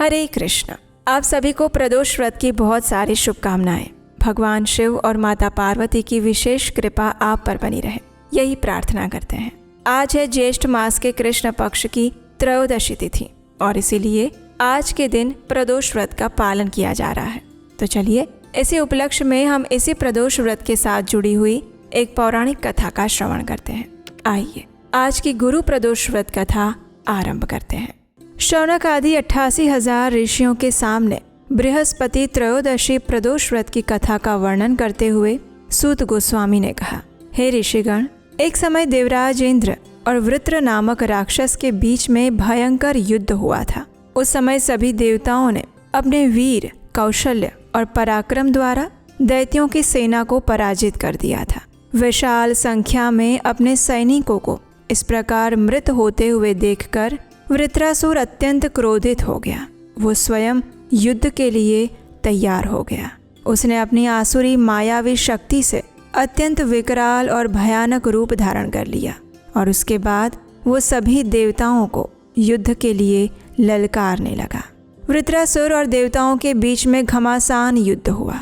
हरे कृष्ण। आप सभी को प्रदोष व्रत की बहुत सारी शुभकामनाएं। भगवान शिव और माता पार्वती की विशेष कृपा आप पर बनी रहे, यही प्रार्थना करते हैं। आज है ज्येष्ठ मास के कृष्ण पक्ष की त्रयोदशी तिथि और इसीलिए आज के दिन प्रदोष व्रत का पालन किया जा रहा है। तो चलिए इसी उपलक्ष्य में हम इसी प्रदोष व्रत के साथ जुड़ी हुई एक पौराणिक कथा का श्रवण करते हैं। आइए आज की गुरु प्रदोष व्रत कथा आरंभ करते हैं। शौनक आदि 88,000 ऋषियों के सामने बृहस्पति त्रयोदशी प्रदोष व्रत की कथा का वर्णन करते हुए सूत गोस्वामी ने कहा, हे ऋषिगण, एक समय देवराज इंद्र और वृत्र नामक राक्षस के बीच में भयंकर युद्ध हुआ था। उस समय सभी देवताओं ने अपने वीर, कौशल्य और पराक्रम द्वारा दैत्यों की सेना को पराजित कर दिया था। विशाल संख्या में अपने सैनिकों को इस प्रकार मृत होते हुए देखकर वृत्रासुर अत्यंत क्रोधित हो गया। वो स्वयं युद्ध के लिए तैयार हो गया। उसने अपनी आसुरी मायावी शक्ति से अत्यंत विकराल और भयानक रूप धारण कर लिया और उसके बाद वो सभी देवताओं को युद्ध के लिए ललकारने लगा। वृत्रासुर और देवताओं के बीच में घमासान युद्ध हुआ,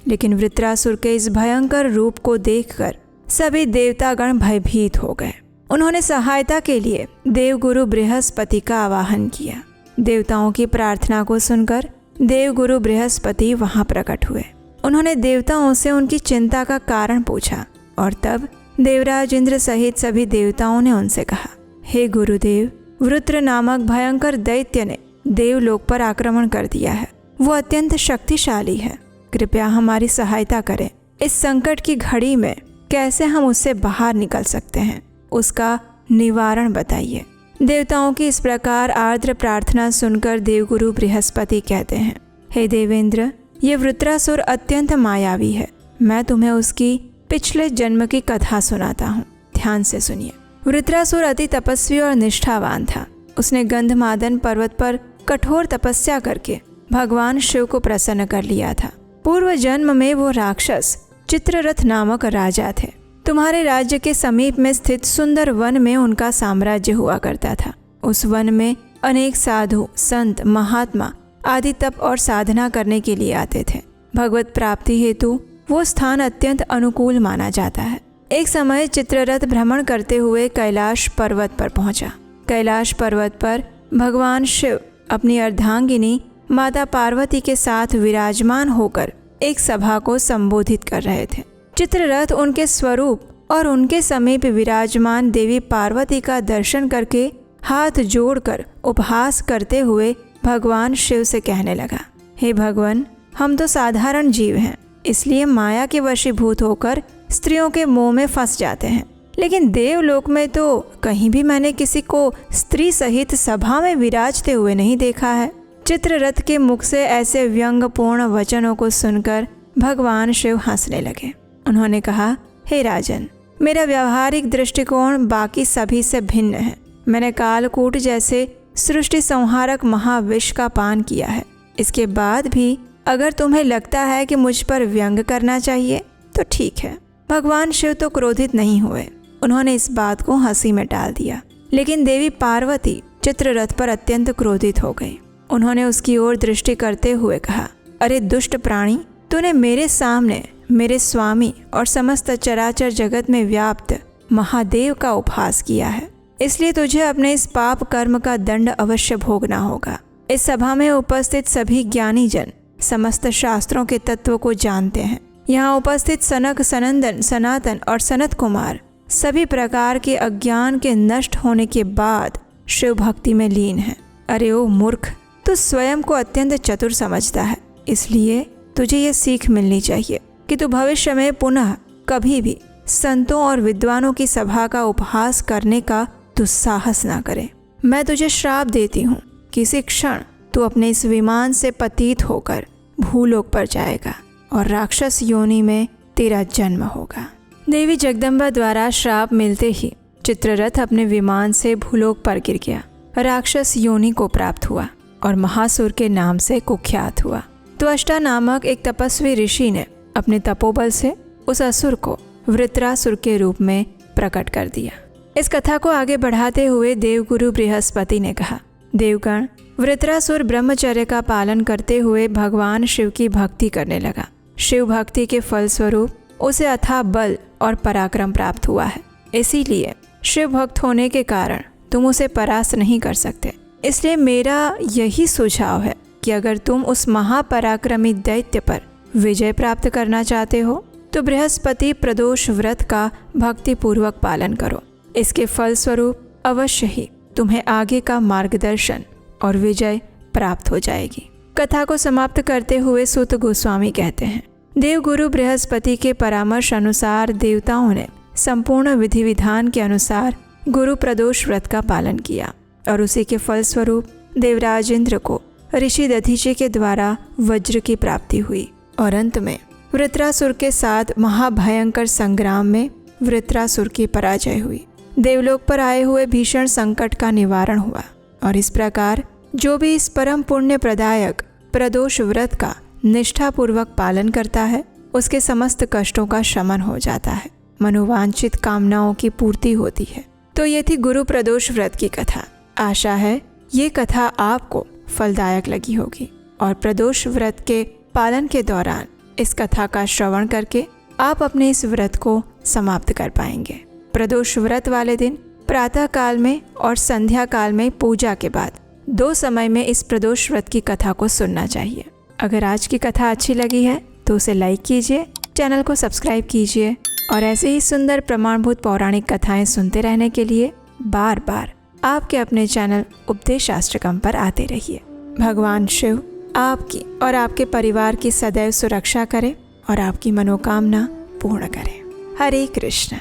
लेकिन वृत्रासुर के इस भयंकर रूप को देखकर सभी देवतागण भयभीत हो गए। उन्होंने सहायता के लिए देवगुरु बृहस्पति का आवाहन किया। देवताओं की प्रार्थना को सुनकर देवगुरु बृहस्पति वहां प्रकट हुए। उन्होंने देवताओं से उनकी चिंता का कारण पूछा और तब देवराज इंद्र सहित सभी देवताओं ने उनसे कहा, हे गुरुदेव, वृत्र नामक भयंकर दैत्य ने देवलोक पर आक्रमण कर दिया है। वो अत्यंत शक्तिशाली है। कृपया हमारी सहायता करें। इस संकट की घड़ी में कैसे हम उससे बाहर निकल सकते हैं, उसका निवारण बताइए। देवताओं की इस प्रकार आर्द्र प्रार्थना सुनकर देवगुरु बृहस्पति कहते हैं, हे देवेंद्र, ये वृत्रासुर अत्यंत मायावी है। मैं तुम्हें उसकी पिछले जन्म की कथा सुनाता हूँ, ध्यान से सुनिए। वृत्रासुर अति तपस्वी और निष्ठावान था। उसने गंधमादन पर्वत पर कठोर तपस्या करके भगवान शिव को प्रसन्न कर लिया था। पूर्व जन्म में वो राक्षस चित्ररथ नामक राजा थे। तुम्हारे राज्य के समीप में स्थित सुंदर वन में उनका साम्राज्य हुआ करता था। उस वन में अनेक साधु, संत, महात्मा आदि तप और साधना करने के लिए आते थे। भगवत प्राप्ति हेतु वो स्थान अत्यंत अनुकूल माना जाता है। एक समय चित्ररथ भ्रमण करते हुए कैलाश पर्वत पर पहुंचा। कैलाश पर्वत पर भगवान शिव अपनी अर्धांगिनी माता पार्वती के साथ विराजमान होकर एक सभा को संबोधित कर रहे थे। चित्ररथ उनके स्वरूप और उनके समीप विराजमान देवी पार्वती का दर्शन करके हाथ जोड़कर उपहास करते हुए भगवान शिव से कहने लगा, हे भगवान, हम तो साधारण जीव हैं, इसलिए माया के वशीभूत होकर स्त्रियों के मोह में फंस जाते हैं। लेकिन देवलोक में तो कहीं भी मैंने किसी को स्त्री सहित सभा में विराजते हुए नहीं देखा है। चित्ररथ के मुख से ऐसे व्यंग्यपूर्ण वचनों को सुनकर भगवान शिव हंसने लगे। उन्होंने कहा, हे राजन, मेरा व्यावहारिक दृष्टिकोण बाकी सभी से भिन्न है। मैंने कालकूट जैसे सृष्टि संहारक महाविष का पान किया है। इसके बाद भी अगर तुम्हें लगता है कि मुझ पर व्यंग करना चाहिए तो ठीक है। भगवान शिव तो क्रोधित नहीं हुए। उन्होंने इस बात को हंसी में डाल दिया। लेकिन देवी पार्वती चित्ररथ पर अत्यंत क्रोधित हो गई। उन्होंने उसकी ओर दृष्टि करते हुए कहा, अरे दुष्ट प्राणी, तूने मेरे सामने मेरे स्वामी और समस्त चराचर जगत में व्याप्त महादेव का उपहास किया है, इसलिए तुझे अपने इस पाप कर्म का दंड अवश्य भोगना होगा। इस सभा में उपस्थित सभी ज्ञानी जन समस्त शास्त्रों के तत्व को जानते हैं। यहाँ उपस्थित सनक, सनंदन, सनातन और सनत कुमार सभी प्रकार के अज्ञान के नष्ट होने के बाद शिव भक्ति में लीन है। अरे ओ मूर्ख, तू स्वयं को अत्यंत चतुर समझता है, इसलिए तुझे ये सीख मिलनी चाहिए कि तू भविष्य में पुनः कभी भी संतों और विद्वानों की सभा का उपहास करने का दुस्साहस ना करे। मैं तुझे श्राप देती हूँ, किसी क्षण तू अपने इस विमान से पतित होकर भूलोक पर जाएगा और राक्षस योनि में तेरा जन्म होगा। देवी जगदम्बा द्वारा श्राप मिलते ही चित्ररथ अपने विमान से भूलोक पर गिर गया, राक्षस योनि को प्राप्त हुआ और महासुर के नाम से कुख्यात हुआ। त्वष्टा नामक एक तपस्वी ऋषि ने अपने तपोबल से उस असुर को वृत्रासुर के रूप में प्रकट कर दिया। इस कथा को आगे बढ़ाते हुए देवगुरु बृहस्पति ने कहा, देवगण, वृत्रासुर ब्रह्मचर्य का पालन करते हुए भगवान शिव की भक्ति करने लगा। शिव भक्ति के फलस्वरूप उसे अथाह बल और पराक्रम प्राप्त हुआ है। इसीलिए शिव भक्त होने के कारण तुम उसे परास्त नहीं कर सकते। इसलिए मेरा यही सुझाव है कि अगर तुम उस महापराक्रमी दैत्य पर विजय प्राप्त करना चाहते हो तो बृहस्पति प्रदोष व्रत का भक्तिपूर्वक पालन करो। इसके फलस्वरूप अवश्य ही तुम्हें आगे का मार्गदर्शन और विजय प्राप्त हो जाएगी। कथा को समाप्त करते हुए सूत गोस्वामी कहते हैं, देवगुरु बृहस्पति के परामर्श अनुसार देवताओं ने संपूर्ण विधि विधान के अनुसार गुरु प्रदोष व्रत का पालन किया और उसी के फलस्वरूप देवराज इंद्र को ऋषि दधीचि के द्वारा वज्र की प्राप्ति हुई और अंत में वृत्रासुर के साथ महाभयंकर संग्राम में वृत्रासुर की पराजय हुई। देवलोक पर आए हुए भीषण संकट का निवारण हुआ और इस प्रकार जो भी इस परम पुण्य प्रदायक प्रदोष व्रत का निष्ठापूर्वक पालन करता है उसके समस्त कष्टों का शमन हो जाता है, मनोवांछित कामनाओं की पूर्ति होती है। तो ये थी गुरु प्रदोष व्रत की कथा। आशा है ये कथा आपको फलदायक लगी होगी और प्रदोष व्रत के पालन के दौरान इस कथा का श्रवण करके आप अपने इस व्रत को समाप्त कर पाएंगे। प्रदोष व्रत वाले दिन प्रातः काल में और संध्या काल में पूजा के बाद 2 समय में इस प्रदोष व्रत की कथा को सुनना चाहिए। अगर आज की कथा अच्छी लगी है तो उसे लाइक कीजिए, चैनल को सब्सक्राइब कीजिए और ऐसे ही सुंदर प्रमाणभूत पौराणिक कथाएं सुनते रहने के लिए बार बार आपके अपने चैनल उपदेश शास्त्रकम पर आते रहिए। भगवान शिव आपकी और आपके परिवार की सदैव सुरक्षा करें और आपकी मनोकामना पूर्ण करें। हरे कृष्ण।